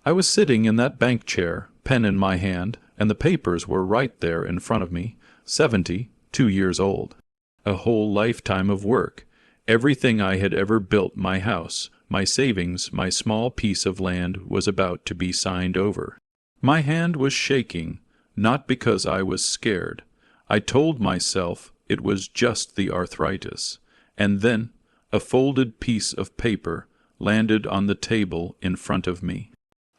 I was sitting in that bank chair, pen in my hand, and the papers were right there in front of me, 72 years old. A whole lifetime of work. Everything I had ever built, my house, my savings, my small piece of land, was about to be signed over. My hand was shaking, not because I was scared. I told myself it was just the arthritis. And then a folded piece of paper landed on the table in front of me.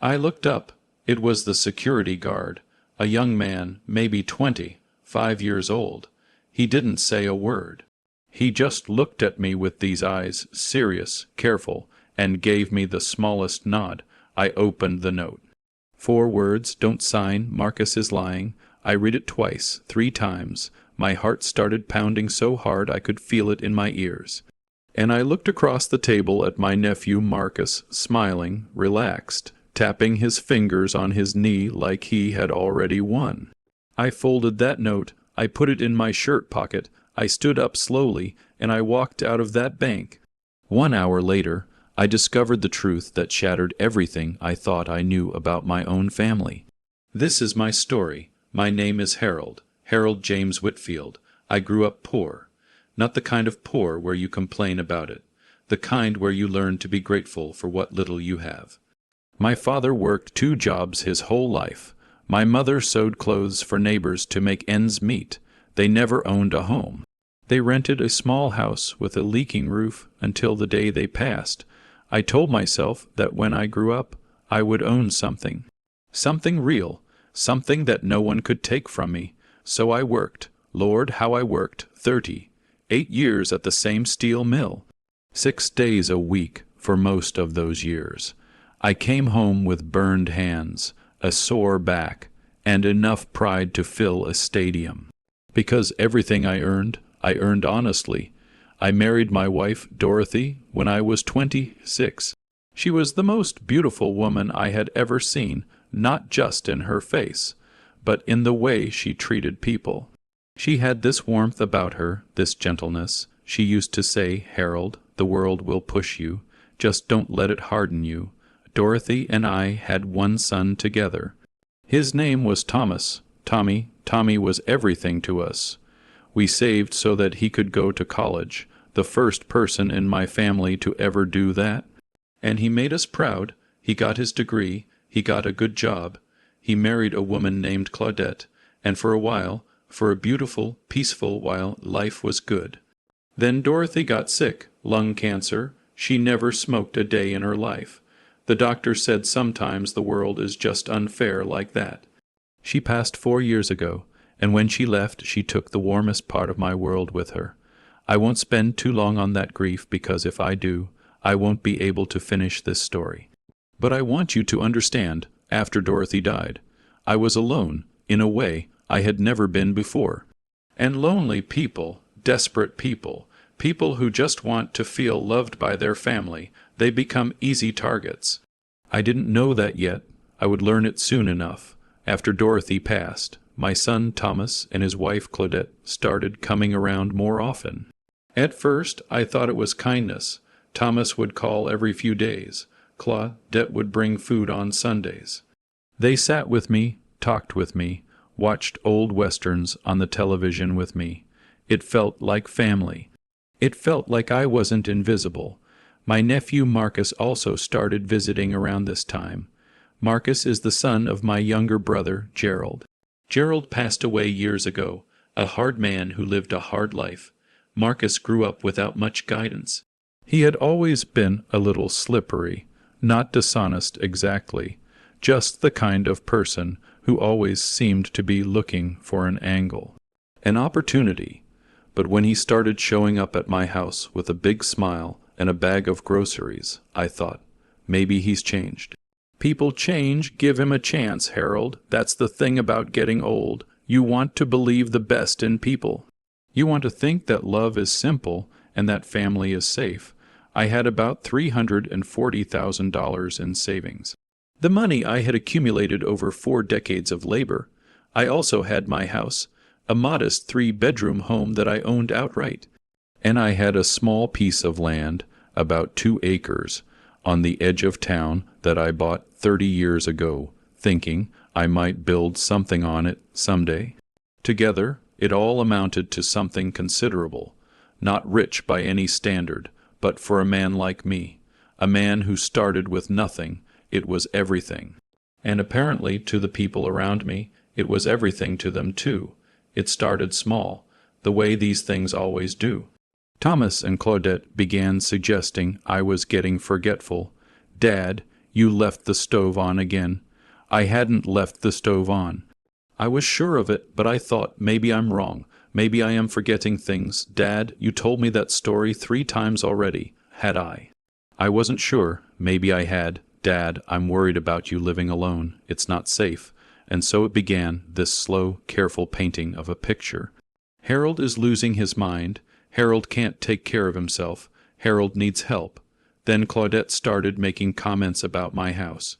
I looked up. It was the security guard, a young man, maybe 25 years old. He didn't say a word. He just looked at me with these eyes, serious, careful, and gave me the smallest nod. I opened the note. 4 words, don't sign, Marcus is lying. I read it twice, 3 times. My heart started pounding so hard I could feel it in my ears. And I looked across the table at my nephew Marcus, smiling, relaxed, tapping his fingers on his knee like he had already won. I folded that note, I put it in my shirt pocket, I stood up slowly, and I walked out of that bank. 1 hour later, I discovered the truth that shattered everything I thought I knew about my own family. This is my story. My name is Harold James Whitfield. I grew up poor. Not the kind of poor where you complain about it. The kind where you learn to be grateful for what little you have. My father worked 2 jobs his whole life. My mother sewed clothes for neighbors to make ends meet. They never owned a home. They rented a small house with a leaking roof until the day they passed. I told myself that when I grew up, I would own something. Something real, something that no one could take from me. So I worked. Lord, how I worked. 8 years at the same steel mill. 6 days a week for most of those years. I came home with burned hands, a sore back, and enough pride to fill a stadium. Because everything I earned honestly. I married my wife, Dorothy, when I was 26. She was the most beautiful woman I had ever seen, not just in her face, but in the way she treated people. She had this warmth about her, this gentleness. She used to say, Harold, the world will push you. Just don't let it harden you. Dorothy and I had 1 son together. His name was Thomas. Tommy was everything to us. We saved so that he could go to college, the first person in my family to ever do that. And he made us proud. He got his degree. He got a good job. He married a woman named Claudette, and for a while, for a beautiful, peaceful while, life was good. Then Dorothy got sick, lung cancer. She never smoked a day in her life. The doctor said sometimes the world is just unfair like that. She passed 4 years ago, and when she left, she took the warmest part of my world with her. I won't spend too long on that grief because if I do, I won't be able to finish this story. But I want you to understand, after Dorothy died, I was alone, in a way I had never been before. And lonely people, desperate people, people who just want to feel loved by their family, they become easy targets. I didn't know that yet. I would learn it soon enough. After Dorothy passed, my son Thomas and his wife Claudette started coming around more often. At first, I thought it was kindness. Thomas would call every few days. Claudette would bring food on Sundays. They sat with me, talked with me, watched old westerns on the television with me. It felt like family. It felt like I wasn't invisible. My nephew Marcus also started visiting around this time. Marcus is the son of my younger brother, Gerald. Gerald passed away years ago, a hard man who lived a hard life. Marcus grew up without much guidance. He had always been a little slippery, not dishonest exactly, just the kind of person who always seemed to be looking for an angle, an opportunity. But when he started showing up at my house with a big smile and a bag of groceries, I thought, maybe he's changed. People change, give him a chance, Harold. That's the thing about getting old. You want to believe the best in people. You want to think that love is simple and that family is safe. I had about $340,000 in savings. The money I had accumulated over 4 decades of labor. I also had my house, a modest 3-bedroom home that I owned outright. And I had a small piece of land, about 2 acres, on the edge of town that I bought 30 years ago, thinking I might build something on it someday. Together, it all amounted to something considerable, not rich by any standard, but for a man like me, a man who started with nothing, it was everything. And apparently to the people around me, it was everything to them too. It started small, the way these things always do. Thomas and Claudette began suggesting I was getting forgetful. Dad, you left the stove on again. I hadn't left the stove on. I was sure of it, but I thought maybe I'm wrong. Maybe I am forgetting things. Dad, you told me that story 3 times already. Had I? I wasn't sure. Maybe I had. Dad, I'm worried about you living alone. It's not safe. And so it began, this slow, careful painting of a picture. Harold is losing his mind. Harold can't take care of himself. Harold needs help. Then Claudette started making comments about my house.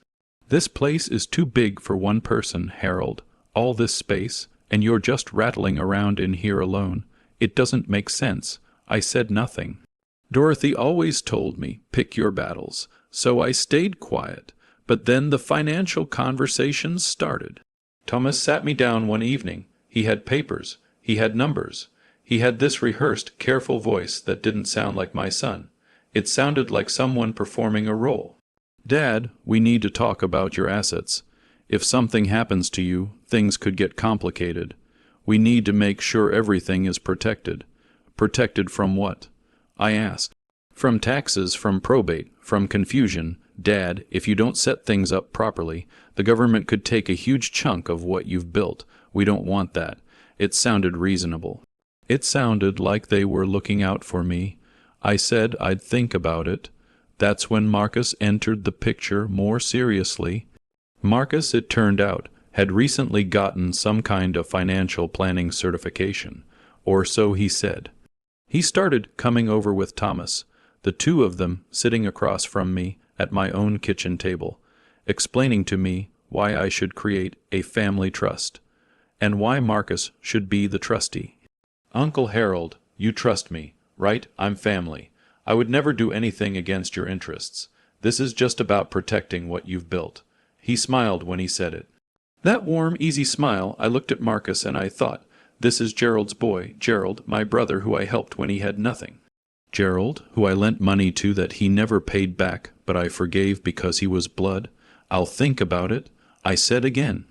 This place is too big for one person, Harold. All this space, and you're just rattling around in here alone. It doesn't make sense. I said nothing. Dorothy always told me, pick your battles. So I stayed quiet. But then the financial conversations started. Thomas sat me down one evening. He had papers. He had numbers. He had this rehearsed, careful voice that didn't sound like my son. It sounded like someone performing a role. Dad, we need to talk about your assets. If something happens to you, things could get complicated. We need to make sure everything is protected. Protected from what? I asked. From taxes, from probate, from confusion. Dad, if you don't set things up properly, the government could take a huge chunk of what you've built. We don't want that. It sounded reasonable. It sounded like they were looking out for me. I said I'd think about it. That's when Marcus entered the picture more seriously. Marcus, it turned out, had recently gotten some kind of financial planning certification, or so he said. He started coming over with Thomas, the two of them sitting across from me at my own kitchen table, explaining to me why I should create a family trust, and why Marcus should be the trustee. Uncle Harold, you trust me, right? I'm family. I would never do anything against your interests. This is just about protecting what you've built. He smiled when he said it. That warm, easy smile, I looked at Marcus and I thought, this is Gerald's boy, Gerald, my brother who I helped when he had nothing. Gerald, who I lent money to that he never paid back, but I forgave because he was blood. I'll think about it, I said again.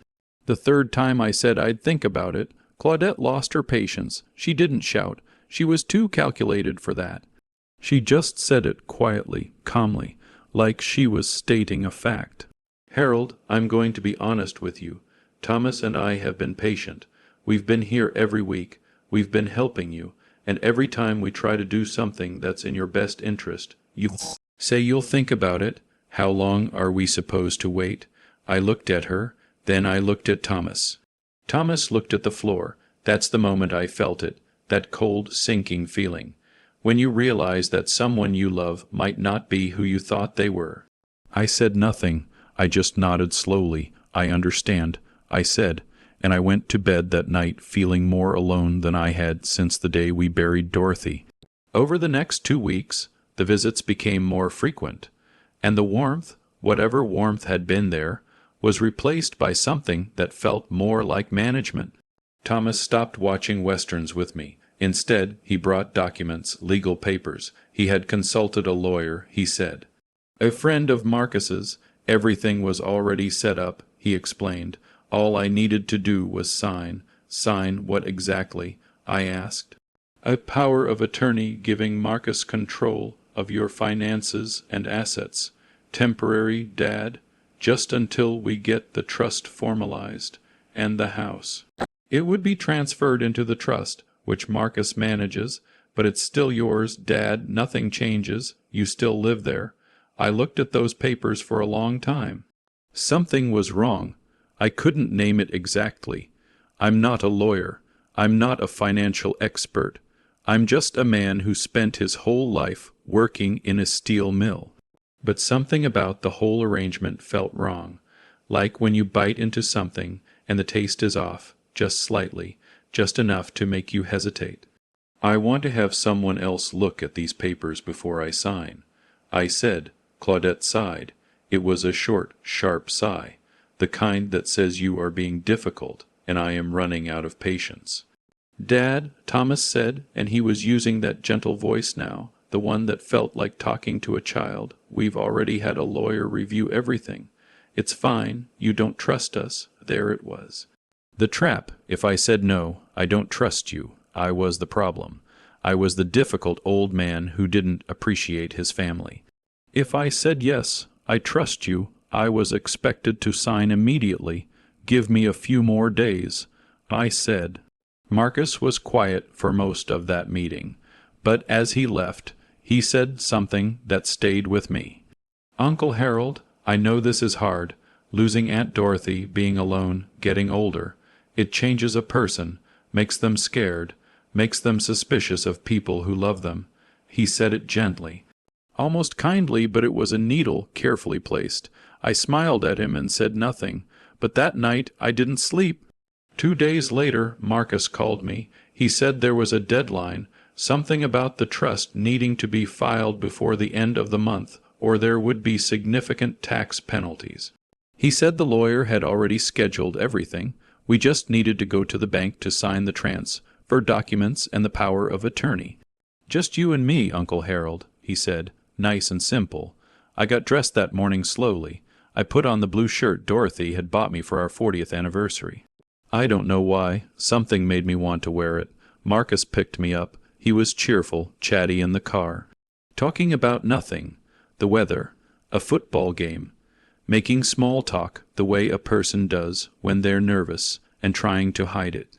The third time I said I'd think about it, Claudette lost her patience. She didn't shout. She was too calculated for that. She just said it quietly, calmly, like she was stating a fact. Harold, I'm going to be honest with you. Thomas and I have been patient. We've been here every week. We've been helping you. And every time we try to do something that's in your best interest, you say you'll think about it. How long are we supposed to wait? I looked at her. Then I looked at Thomas. Thomas looked at the floor. That's the moment I felt it, that cold, sinking feeling. When you realize that someone you love might not be who you thought they were. I said nothing. I just nodded slowly. I understand, I said, and I went to bed that night feeling more alone than I had since the day we buried Dorothy. Over the next 2 weeks, the visits became more frequent, and the warmth, whatever warmth had been there, was replaced by something that felt more like management. Thomas stopped watching westerns with me. Instead, he brought documents, legal papers. He had consulted a lawyer, he said. A friend of Marcus's. Everything was already set up, he explained. All I needed to do was sign. Sign what exactly? I asked. A power of attorney giving Marcus control of your finances and assets. Temporary, Dad, just until we get the trust formalized, and the house. It would be transferred into the trust, which Marcus manages, but it's still yours, Dad. Nothing changes. You still live there. I looked at those papers for a long time. Something was wrong. I couldn't name it exactly. I'm not a lawyer. I'm not a financial expert. I'm just a man who spent his whole life working in a steel mill. But something about the whole arrangement felt wrong, like when you bite into something and the taste is off, just slightly, just enough to make you hesitate. I want to have someone else look at these papers before I sign. I said. Claudette sighed. It was a short, sharp sigh, the kind that says you are being difficult, and I am running out of patience. "Dad," Thomas said, and he was using that gentle voice now, the one that felt like talking to a child. "We've already had a lawyer review everything. It's fine. You don't trust us." There it was. The trap. If I said no, I don't trust you, I was the problem. I was the difficult old man who didn't appreciate his family. If I said yes, I trust you, I was expected to sign immediately. Give me a few more days, I said. Marcus was quiet for most of that meeting, but as he left, he said something that stayed with me. "Uncle Harold, I know this is hard, losing Aunt Dorothy, being alone, getting older. It changes a person, makes them scared, makes them suspicious of people who love them." He said it gently, almost kindly, but it was a needle carefully placed. I smiled at him and said nothing, but that night I didn't sleep. 2 days later, Marcus called me. He said there was a deadline, something about the trust needing to be filed before the end of the month, or there would be significant tax penalties. He said the lawyer had already scheduled everything. We just needed to go to the bank to sign the transfer documents and the power of attorney. "Just you and me, Uncle Harold," he said, nice and simple. I got dressed that morning slowly. I put on the blue shirt Dorothy had bought me for our 40th anniversary. I don't know why, something made me want to wear it. Marcus picked me up. He was cheerful, chatty in the car, talking about nothing, the weather, a football game, making small talk the way a person does when they're nervous and trying to hide it.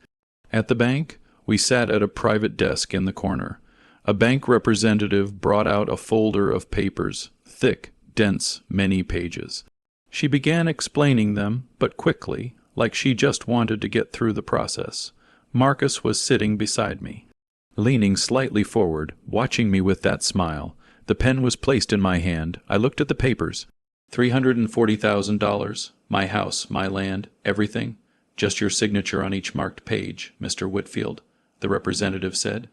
At the bank, we sat at a private desk in the corner. A bank representative brought out a folder of papers, thick, dense, many pages. She began explaining them, but quickly, like she just wanted to get through the process. Marcus was sitting beside me, leaning slightly forward, watching me with that smile. The pen was placed in my hand. I looked at the papers. $340,000, my house, my land, everything. Just your signature on each marked page, Mr. Whitfield, the representative said.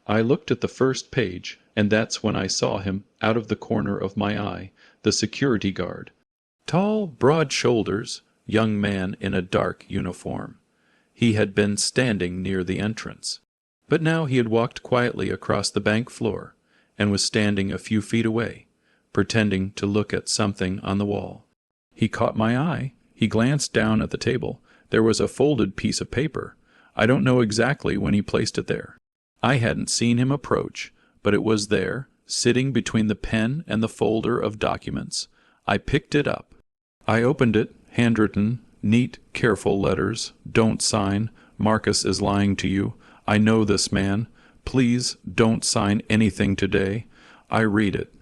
I looked at the first page, and that's when I saw him, out of the corner of my eye, the security guard. Tall, broad shoulders, young man in a dark uniform. He had been standing near the entrance, but now he had walked quietly across the bank floor and was standing a few feet away, pretending to look at something on the wall. He caught my eye. He glanced down at the table. There was a folded piece of paper. I don't know exactly when he placed it there. I hadn't seen him approach, but it was there, sitting between the pen and the folder of documents. I picked it up. I opened it, handwritten, neat, careful letters. "Don't sign. Marcus is lying to you. I know this man. Please don't sign anything today." I read it,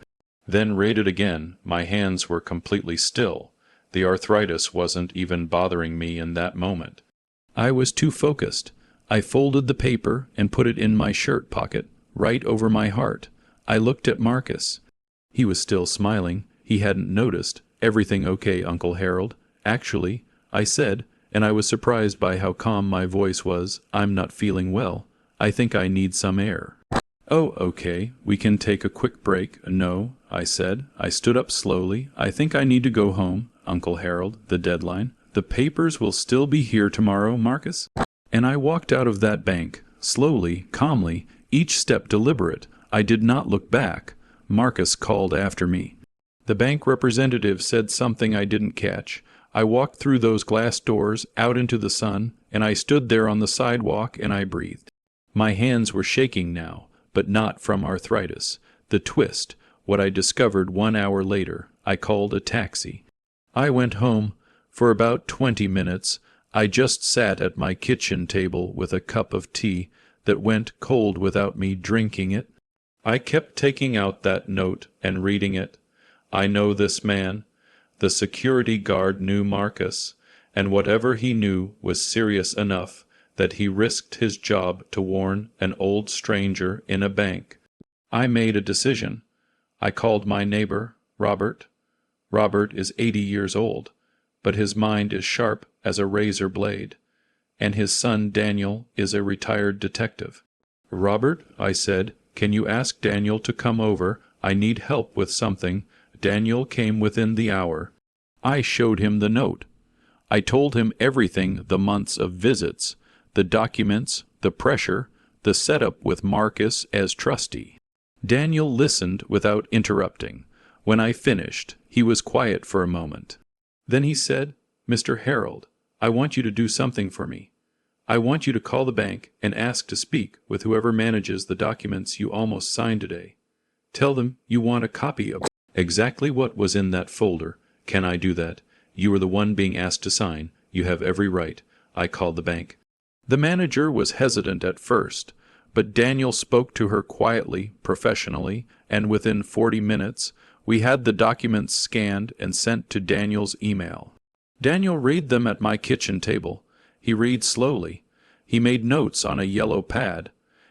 then read it again. My hands were completely still. The arthritis wasn't even bothering me in that moment. I was too focused. I folded the paper and put it in my shirt pocket, right over my heart. I looked at Marcus. He was still smiling. He hadn't noticed. "Everything okay, Uncle Harold?" "Actually," I said, and I was surprised by how calm my voice was. "I'm not feeling well. I think I need some air." "Oh, okay. We can take a quick break." "No," I said. I stood up slowly. "I think I need to go home, Uncle Harold. The deadline." "The papers will still be here tomorrow, Marcus." And I walked out of that bank, slowly, calmly, each step deliberate. I did not look back. Marcus called after me. The bank representative said something I didn't catch. I walked through those glass doors, out into the sun, and I stood there on the sidewalk and I breathed. My hands were shaking now, but not from arthritis. The twist, what I discovered 1 hour later. I called a taxi. I went home. For about 20 minutes, I just sat at my kitchen table with a cup of tea that went cold without me drinking it. I kept taking out that note and reading it. I know this man. The security guard knew Marcus, and whatever he knew was serious enough that he risked his job to warn an old stranger in a bank. I made a decision. I called my neighbor, Robert. Robert is 80 years old, but his mind is sharp as a razor blade, and his son Daniel is a retired detective. "Robert," I said, "can you ask Daniel to come over? I need help with something. Daniel came within the hour. I showed him the note. I told him everything, the months of visits, the documents, the pressure, the setup with Marcus as trustee. Daniel listened without interrupting. When I finished, he was quiet for a moment. Then he said, "Mr. Harold, I want you to do something for me. I want you to call the bank and ask to speak with whoever manages the documents you almost signed today. Tell them you want a copy of exactly what was in that folder. Can I do that? You are the one being asked to sign. You have every right." I called the bank. The manager was hesitant at first, but Daniel spoke to her quietly, professionally, and within 40 minutes, we had the documents scanned and sent to Daniel's email. Daniel read them at my kitchen table. He read slowly. He made notes on a yellow pad.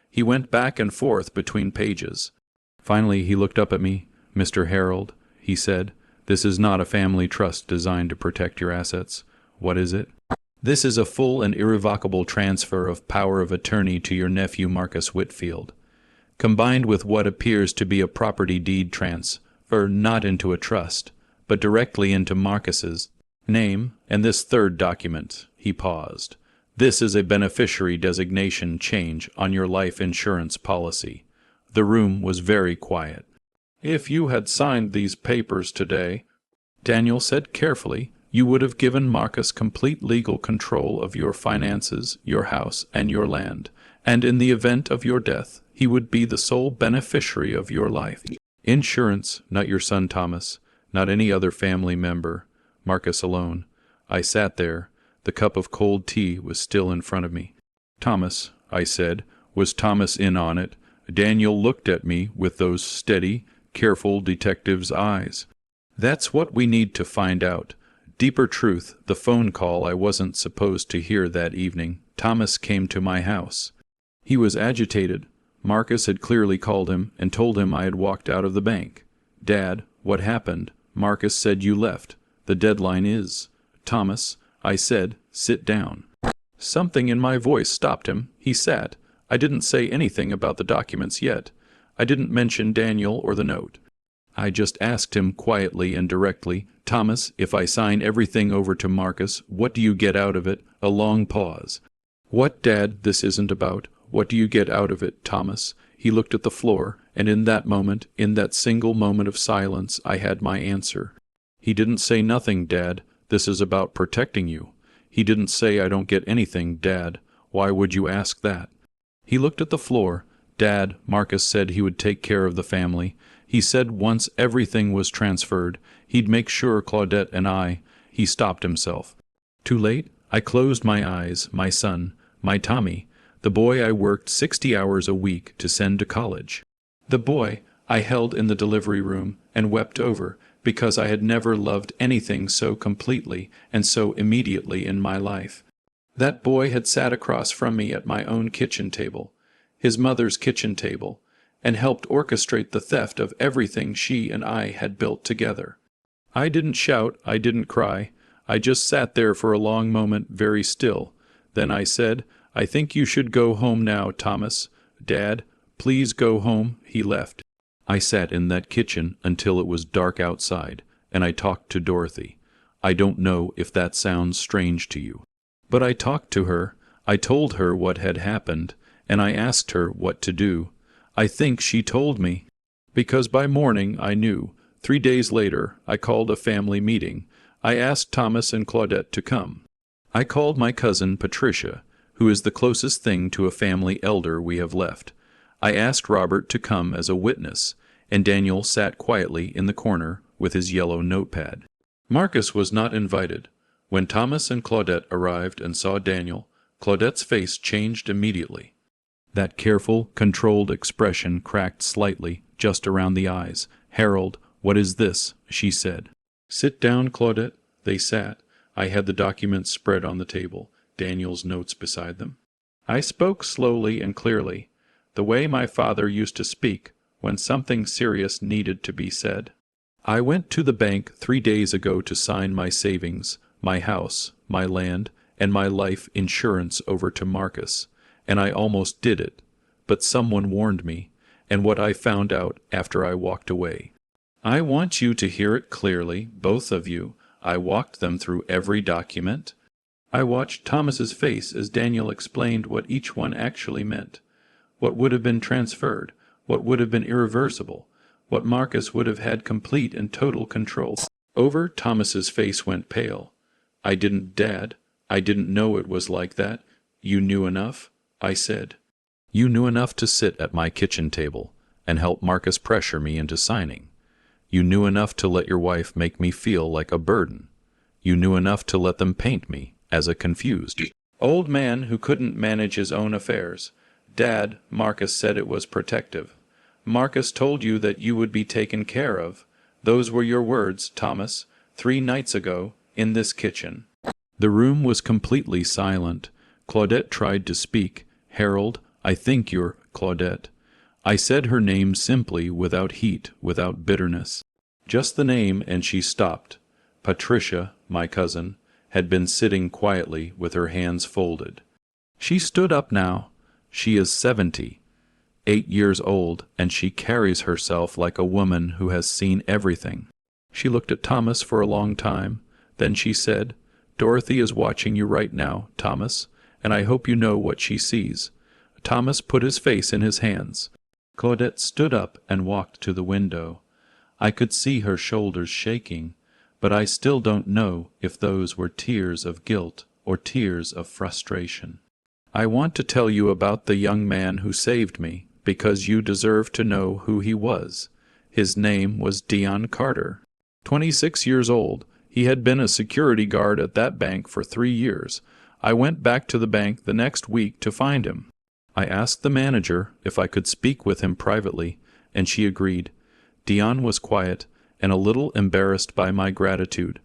He went back and forth between pages. Finally, he looked up at me. "Mr. Harold," he said, "this is not a family trust designed to protect your assets. What is it?" "This is a full and irrevocable transfer of power of attorney to your nephew Marcus Whitfield, combined with what appears to be a property deed transfer not into a trust, but directly into Marcus's name, and this third document." He paused. "This is a beneficiary designation change on your life insurance policy." The room was very quiet. "If you had signed these papers today," Daniel said carefully, "you would have given Marcus complete legal control of your finances, your house, and your land, and in the event of your death, he would be the sole beneficiary of your life insurance, not your son Thomas, not any other family member, Marcus alone." I sat there. The cup of cold tea was still in front of me. "Thomas," I said, "was Thomas in on it?" Daniel looked at me with those steady, careful detective's eyes. "That's what we need to find out. Deeper truth, the phone call I wasn't supposed to hear that evening. Thomas came to my house. He was agitated. Marcus had clearly called him and told him I had walked out of the bank. "Dad, what happened? Marcus said you left. The deadline is—" "Thomas," I said, "sit down." Something in my voice stopped him. He sat. I didn't say anything about the documents yet. I didn't mention Daniel or the note. I just asked him quietly and directly, "Thomas, if I sign everything over to Marcus, what do you get out of it?" A long pause. "What, Dad, this isn't about. What do you get out of it, Thomas?" He looked at the floor, and in that moment, in that single moment of silence, I had my answer. "He didn't say nothing, Dad. This is about protecting you." "He didn't say I don't get anything, Dad. Why would you ask that?" He looked at the floor. "Dad, Marcus said he would take care of the family. He said once everything was transferred, he'd make sure Claudette and I—" He stopped himself. "Too late?" I closed my eyes. My son, my Tommy, the boy I worked 60 hours a week to send to college. The boy I held in the delivery room and wept over, because I had never loved anything so completely and so immediately in my life. That boy had sat across from me at my own kitchen table, his mother's kitchen table, and helped orchestrate the theft of everything she and I had built together. I didn't shout, I didn't cry. I just sat there for a long moment, very still. Then I said, "I think you should go home now, Thomas. Dad, please go home." He left. I sat in that kitchen until it was dark outside, and I talked to Dorothy. I don't know if that sounds strange to you. But I talked to her. I told her what had happened, and I asked her what to do. I think she told me, because by morning I knew. 3 days later, I called a family meeting. I asked Thomas and Claudette to come. I called my cousin Patricia, who is the closest thing to a family elder we have left. I asked Robert to come as a witness, and Daniel sat quietly in the corner with his yellow notepad. Marcus was not invited. When Thomas and Claudette arrived and saw Daniel, Claudette's face changed immediately. That careful, controlled expression cracked slightly just around the eyes. "Harold, what is this?" she said. "Sit down, Claudette." They sat. I had the documents spread on the table, Daniel's notes beside them. I spoke slowly and clearly, the way my father used to speak when something serious needed to be said. "I went to the bank 3 days ago to sign my savings, my house, my land, and my life insurance over to Marcus, and I almost did it, but someone warned me, and what I found out after I walked away. I want you to hear it clearly, both of you. I walked them through every document. I watched Thomas's face as Daniel explained what each one actually meant, what would have been transferred, what would have been irreversible, what Marcus would have had complete and total control over. Thomas's face went pale. I didn't, Dad. I didn't know it was like that. You knew enough, I said. You knew enough to sit at my kitchen table and help Marcus pressure me into signing. You knew enough to let your wife make me feel like a burden. You knew enough to let them paint me as a confused old man who couldn't manage his own affairs. Dad, Marcus said it was protective. Marcus told you that you would be taken care of. Those were your words, Thomas, 3 nights ago, in this kitchen. The room was completely silent. Claudette tried to speak. Harold, I think you're Claudette. I said her name simply, without heat, without bitterness. Just the name, and she stopped. Patricia, my cousin, had been sitting quietly with her hands folded. She stood up now. She is 70, 8 years old, and she carries herself like a woman who has seen everything. She looked at Thomas for a long time. Then she said, Dorothy is watching you right now, Thomas, and I hope you know what she sees. Thomas put his face in his hands. Claudette stood up and walked to the window. I could see her shoulders shaking, but I still don't know if those were tears of guilt or tears of frustration. I want to tell you about the young man who saved me, because you deserve to know who he was. His name was Dion Carter. 26 years old, he had been a security guard at that bank for 3 years. I went back to the bank the next week to find him. I asked the manager if I could speak with him privately, and she agreed. Dion was quiet and a little embarrassed by my gratitude.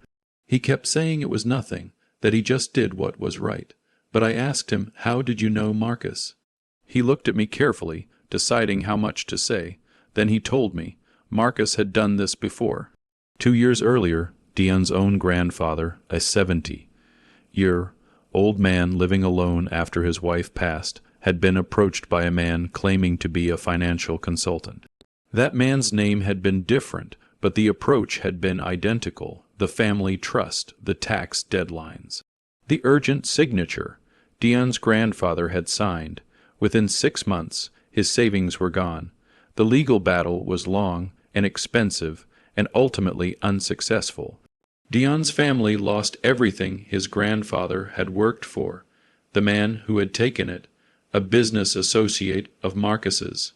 He kept saying it was nothing, that he just did what was right. But I asked him, how did you know Marcus? He looked at me carefully, deciding how much to say. Then he told me Marcus had done this before. 2 years earlier, Dion's own grandfather, a 70-year-old man living alone after his wife passed, had been approached by a man claiming to be a financial consultant. That man's name had been different, but the approach had been identical: the family trust, the tax deadlines, the urgent signature. Dion's grandfather had signed. Within 6 months, his savings were gone. The legal battle was long and expensive and ultimately unsuccessful. Dion's family lost everything his grandfather had worked for. The man who had taken it, a business associate of Marcus's,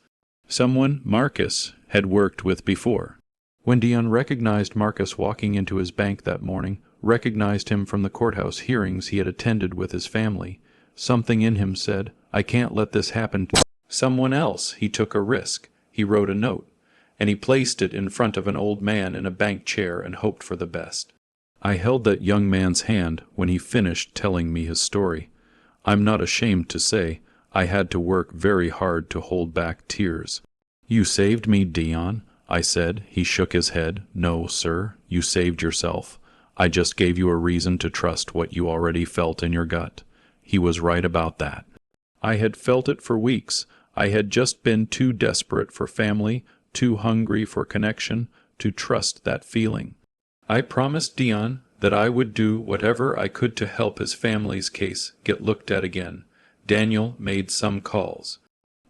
someone Marcus had worked with before. When Dion recognized Marcus walking into his bank that morning, recognized him from the courthouse hearings he had attended with his family, something in him said, I can't let this happen to someone else. He took a risk. He wrote a note, and he placed it in front of an old man in a bank chair and hoped for the best. I held that young man's hand when he finished telling me his story. I'm not ashamed to say I had to work very hard to hold back tears. You saved me, Dion, I said. He shook his head. No, sir, you saved yourself. I just gave you a reason to trust what you already felt in your gut. He was right about that. I had felt it for weeks. I had just been too desperate for family, too hungry for connection, to trust that feeling. I promised Dion that I would do whatever I could to help his family's case get looked at again. Daniel made some calls.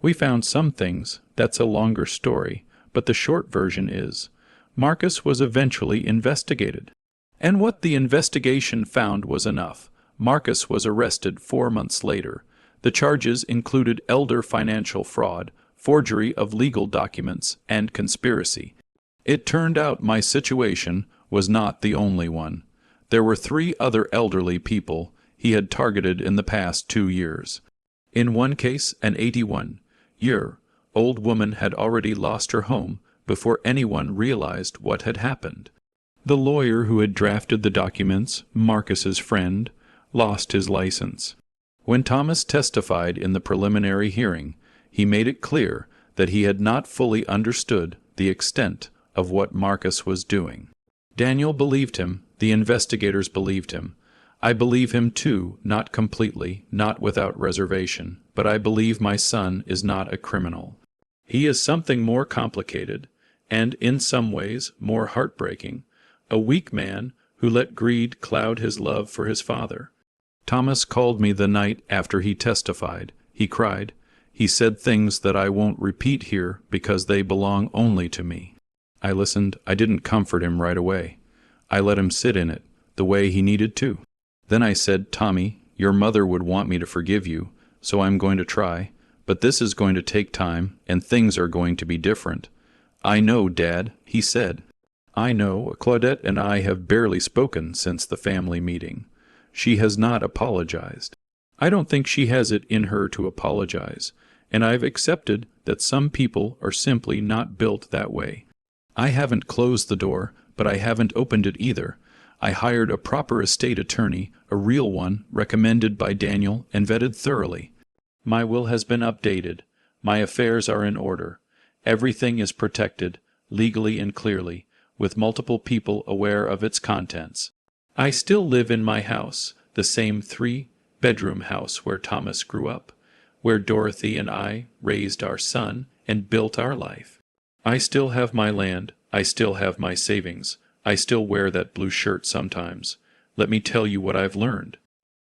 We found some things. That's a longer story, but the short version is, Marcus was eventually investigated. And what the investigation found was enough. Marcus was arrested 4 months later. The charges included elder financial fraud, forgery of legal documents, and conspiracy. It turned out my situation was not the only one. There were 3 other elderly people he had targeted in the past 2 years. In one case, an 81-year-old woman had already lost her home before anyone realized what had happened. The lawyer who had drafted the documents, Marcus's friend, lost his license. When Thomas testified in the preliminary hearing, he made it clear that he had not fully understood the extent of what Marcus was doing. Daniel believed him. The investigators believed him. I believe him too, not completely, not without reservation, but I believe my son is not a criminal. He is something more complicated, and in some ways more heartbreaking, a weak man who let greed cloud his love for his father. Thomas called me the night after he testified. He cried. He said things that I won't repeat here because they belong only to me. I listened. I didn't comfort him right away. I let him sit in it, the way he needed to. Then I said, Tommy, your mother would want me to forgive you, so I'm going to try, but this is going to take time, and things are going to be different. I know, Dad, he said. I know. Claudette and I have barely spoken since the family meeting. She has not apologized. I don't think she has it in her to apologize, and I've accepted that some people are simply not built that way. I haven't closed the door, but I haven't opened it either. I hired a proper estate attorney, a real one, recommended by Daniel and vetted thoroughly. My will has been updated. My affairs are in order. Everything is protected, legally and clearly, with multiple people aware of its contents. I still live in my house, the same 3-bedroom house where Thomas grew up, where Dorothy and I raised our son and built our life. I still have my land. I still have my savings. I still wear that blue shirt sometimes. Let me tell you what I've learned.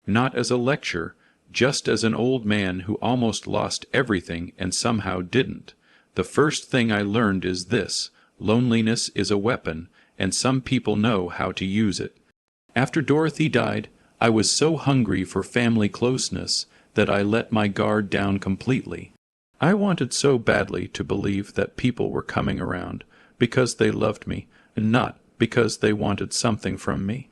Not as a lecture, just as an old man who almost lost everything and somehow didn't. The first thing I learned is this: loneliness is a weapon, and some people know how to use it. After Dorothy died, I was so hungry for family closeness that I let my guard down completely. I wanted so badly to believe that people were coming around because they loved me, and not because they wanted something from me.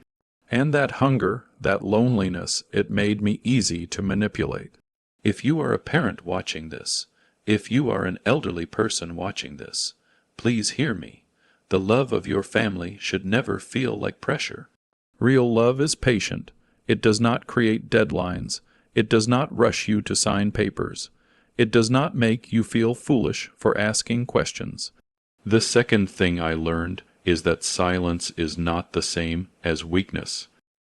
And that hunger, that loneliness, it made me easy to manipulate. If you are a parent watching this, if you are an elderly person watching this, please hear me. The love of your family should never feel like pressure. Real love is patient. It does not create deadlines. It does not rush you to sign papers. It does not make you feel foolish for asking questions. The second thing I learned is that silence is not the same as weakness.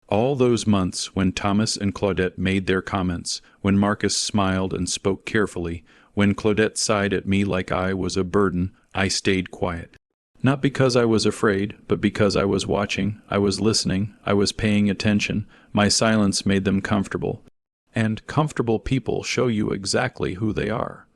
All those months when Thomas and Claudette made their comments, when Marcus smiled and spoke carefully, when Claudette sighed at me like I was a burden, I stayed quiet. Not because I was afraid, but because I was watching, I was listening, I was paying attention. My silence made them comfortable. And comfortable people show you exactly who they are.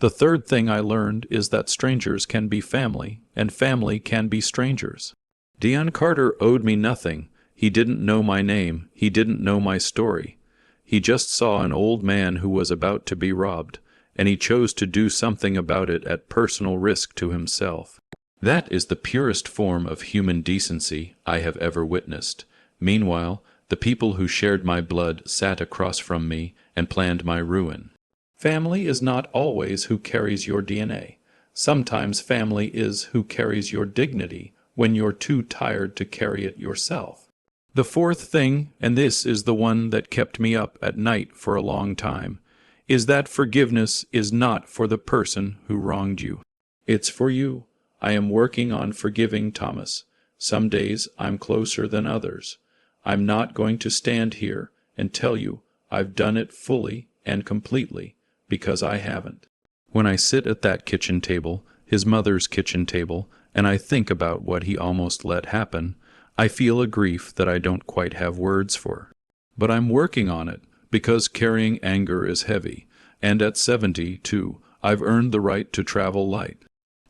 The third thing I learned is that strangers can be family, and family can be strangers. Dion Carter owed me nothing. He didn't know my name. He didn't know my story. He just saw an old man who was about to be robbed, and he chose to do something about it at personal risk to himself. That is the purest form of human decency I have ever witnessed. Meanwhile, the people who shared my blood sat across from me and planned my ruin. Family is not always who carries your DNA. Sometimes family is who carries your dignity when you're too tired to carry it yourself. The fourth thing, and this is the one that kept me up at night for a long time, is that forgiveness is not for the person who wronged you. It's for you. I am working on forgiving Thomas. Some days I'm closer than others. I'm not going to stand here and tell you I've done it fully and completely, because I haven't. When I sit at that kitchen table, his mother's kitchen table, and I think about what he almost let happen, I feel a grief that I don't quite have words for. But I'm working on it, because carrying anger is heavy, and at 70, too, I've earned the right to travel light.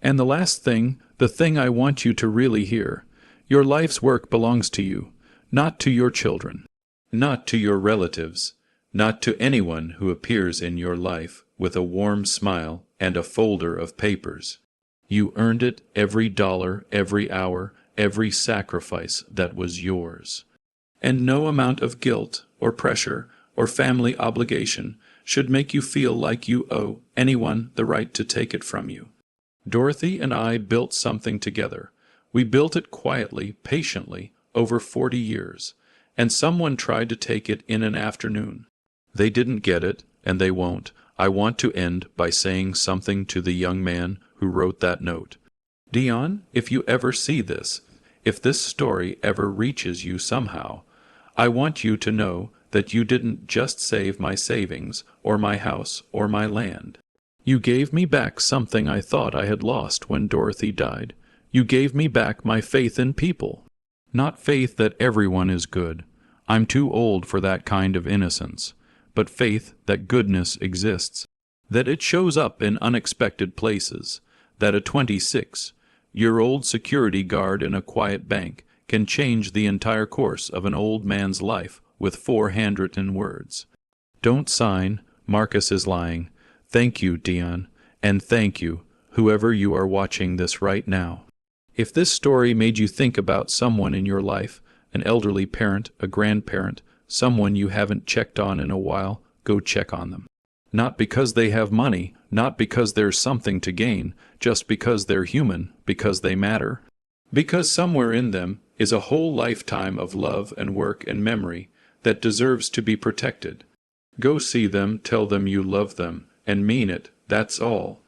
And the last thing, the thing I want you to really hear, your life's work belongs to you, not to your children, not to your relatives, not to anyone who appears in your life with a warm smile and a folder of papers. You earned it, every dollar, every hour, every sacrifice that was yours. And no amount of guilt or pressure or family obligation should make you feel like you owe anyone the right to take it from you. Dorothy and I built something together. We built it quietly, patiently, over 40 years, and someone tried to take it in an afternoon. They didn't get it, and they won't. I want to end by saying something to the young man who wrote that note. Dion, if you ever see this, if this story ever reaches you somehow, I want you to know that you didn't just save my savings, or my house, or my land. You gave me back something I thought I had lost when Dorothy died. You gave me back my faith in people. Not faith that everyone is good. I'm too old for that kind of innocence. But faith that goodness exists. That it shows up in unexpected places. That a 26-year-old security guard in a quiet bank can change the entire course of an old man's life with 4 handwritten words. Don't sign. Marcus is lying. Thank you, Dion. And thank you, whoever you are watching this right now. If this story made you think about someone in your life, an elderly parent, a grandparent, someone you haven't checked on in a while, go check on them. Not because they have money, not because there's something to gain, just because they're human, because they matter. Because somewhere in them is a whole lifetime of love and work and memory that deserves to be protected. Go see them, tell them you love them, and mean it, that's all.